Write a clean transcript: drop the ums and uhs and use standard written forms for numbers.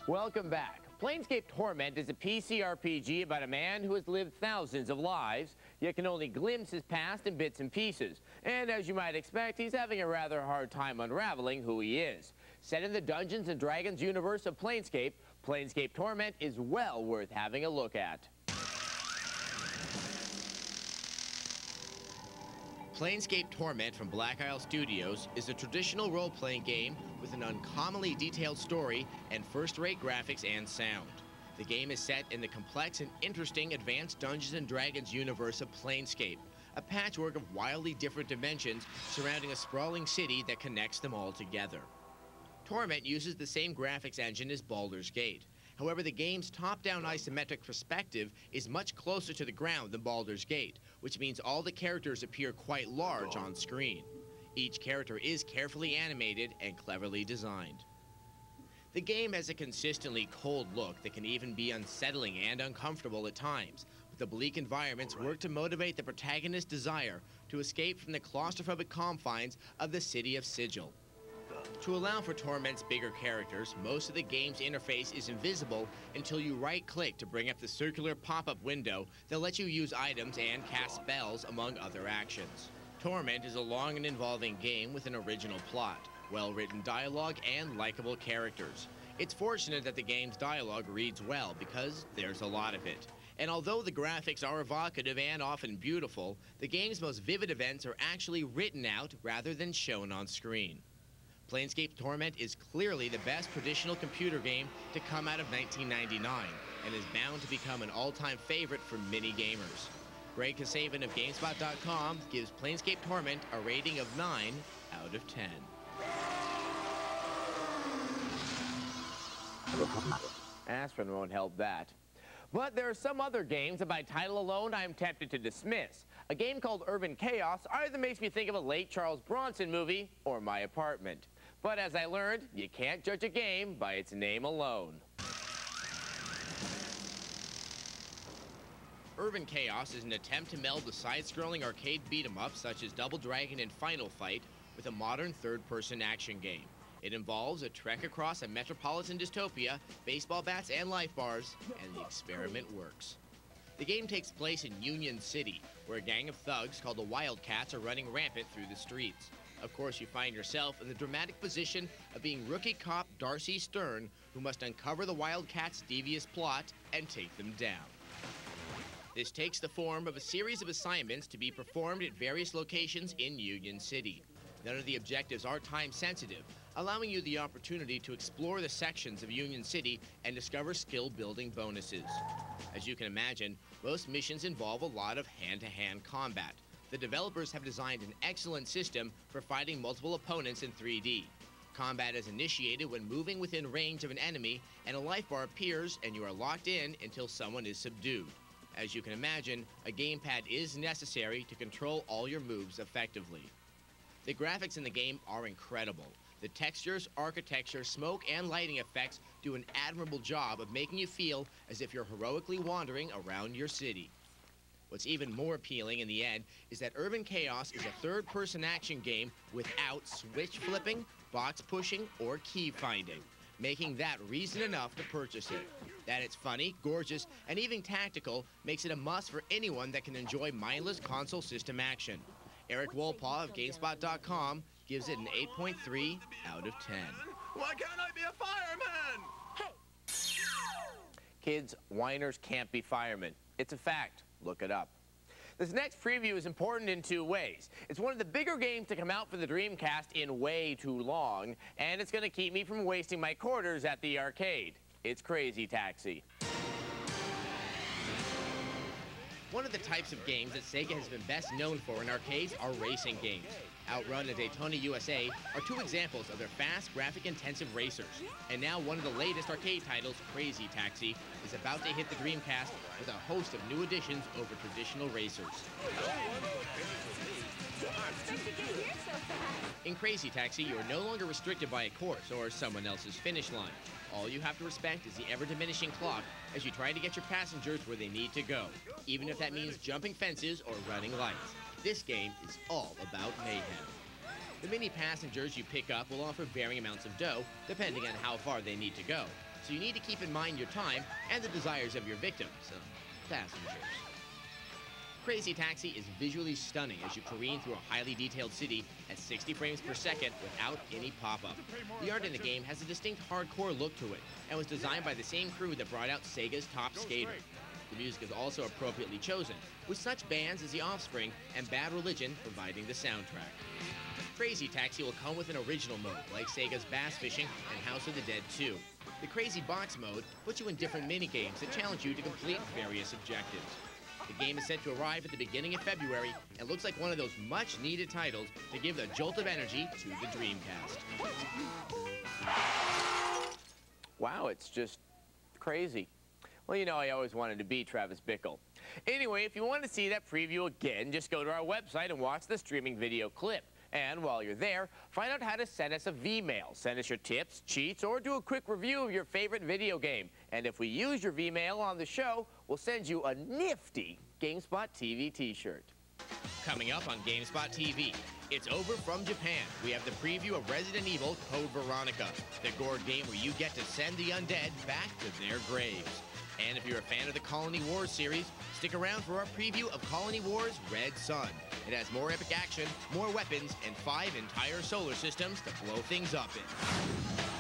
Welcome back. Planescape Torment is a PC RPG about a man who has lived thousands of lives, yet can only glimpse his past in bits and pieces. And as you might expect, he's having a rather hard time unraveling who he is. Set in the Dungeons & Dragons universe of Planescape, Planescape Torment is well worth having a look at. Planescape Torment from Black Isle Studios is a traditional role-playing game with an uncommonly detailed story and first-rate graphics and sound. The game is set in the complex and interesting Advanced Dungeons & Dragons universe of Planescape, a patchwork of wildly different dimensions surrounding a sprawling city that connects them all together. Torment uses the same graphics engine as Baldur's Gate. However, the game's top-down isometric perspective is much closer to the ground than Baldur's Gate, which means all the characters appear quite large on screen. Each character is carefully animated and cleverly designed. The game has a consistently cold look that can even be unsettling and uncomfortable at times, but the bleak environments work to motivate the protagonist's desire to escape from the claustrophobic confines of the city of Sigil. To allow for Torment's bigger characters, most of the game's interface is invisible until you right-click to bring up the circular pop-up window that lets you use items and cast spells, among other actions. Torment is a long and involving game with an original plot, well-written dialogue, and likable characters. It's fortunate that the game's dialogue reads well because there's a lot of it. And although the graphics are evocative and often beautiful, the game's most vivid events are actually written out rather than shown on screen. Planescape Torment is clearly the best traditional computer game to come out of 1999 and is bound to become an all-time favorite for many gamers. Greg Kasavan of Gamespot.com gives Planescape Torment a rating of 9 out of 10. Aspirin won't help that. But there are some other games that by title alone I am tempted to dismiss. A game called Urban Chaos either makes me think of a late Charles Bronson movie or My Apartment. But as I learned, you can't judge a game by its name alone. Urban Chaos is an attempt to meld the side-scrolling arcade beat-em-ups such as Double Dragon and Final Fight with a modern third-person action game. It involves a trek across a metropolitan dystopia, baseball bats and life bars, and the experiment works. The game takes place in Union City, where a gang of thugs called the Wildcats are running rampant through the streets. Of course, you find yourself in the dramatic position of being rookie cop Darcy Stern, who must uncover the Wildcats' devious plot and take them down. This takes the form of a series of assignments to be performed at various locations in Union City. None of the objectives are time-sensitive, allowing you the opportunity to explore the sections of Union City and discover skill-building bonuses. As you can imagine, most missions involve a lot of hand-to-hand combat. The developers have designed an excellent system for fighting multiple opponents in 3D. Combat is initiated when moving within range of an enemy, and a life bar appears and you are locked in until someone is subdued. As you can imagine, a gamepad is necessary to control all your moves effectively. The graphics in the game are incredible. The textures, architecture, smoke, and lighting effects do an admirable job of making you feel as if you're heroically wandering around your city. What's even more appealing in the end is that Urban Chaos is a third-person action game without switch flipping, box pushing, or key finding, making that reason enough to purchase it. That it's funny, gorgeous, and even tactical makes it a must for anyone that can enjoy mindless console system action. Eric Wolpaw of Gamespot.com gives it an 8.3 out of 10. Why can't I be a fireman? Kids, whiners can't be firemen. It's a fact. Look it up. This next preview is important in two ways. It's one of the bigger games to come out for the Dreamcast in way too long, and it's going to keep me from wasting my quarters at the arcade. It's Crazy Taxi. One of the types of games that Sega has been best known for in arcades are racing games. Outrun and Daytona USA are two examples of their fast, graphic-intensive racers. And now one of the latest arcade titles, Crazy Taxi, is about to hit the Dreamcast with a host of new additions over traditional racers. In Crazy Taxi, you are no longer restricted by a course or someone else's finish line. All you have to respect is the ever-diminishing clock as you try to get your passengers where they need to go, even if that means jumping fences or running lights. This game is all about mayhem. The mini passengers you pick up will offer varying amounts of dough, depending on how far they need to go. so you need to keep in mind your time and the desires of your victims, passengers. Crazy Taxi is visually stunning as you careen through a highly detailed city at 60 frames per second without any pop-up. The art in the game has a distinct hardcore look to it and was designed by the same crew that brought out Sega's Top Skater. The music is also appropriately chosen, with such bands as The Offspring and Bad Religion providing the soundtrack. Crazy Taxi will come with an original mode, like Sega's Bass Fishing and House of the Dead 2. The Crazy Box mode puts you in different minigames that challenge you to complete various objectives. The game is set to arrive at the beginning of February and looks like one of those much-needed titles to give a jolt of energy to the Dreamcast. Wow, it's just crazy. Well, you know, I always wanted to be Travis Bickle. Anyway, if you want to see that preview again, just go to our website and watch the streaming video clip. And while you're there, find out how to send us a V-mail. Send us your tips, cheats, or do a quick review of your favorite video game. And if we use your V-mail on the show, we'll send you a nifty Gamespot TV t-shirt. Coming up on Gamespot TV, it's over from Japan. We have the preview of Resident Evil Code Veronica, the gore game where you get to send the undead back to their graves. And if you're a fan of the Colony Wars series, stick around for our preview of Colony Wars Red Sun. It has more epic action, more weapons, and 5 entire solar systems to blow things up in.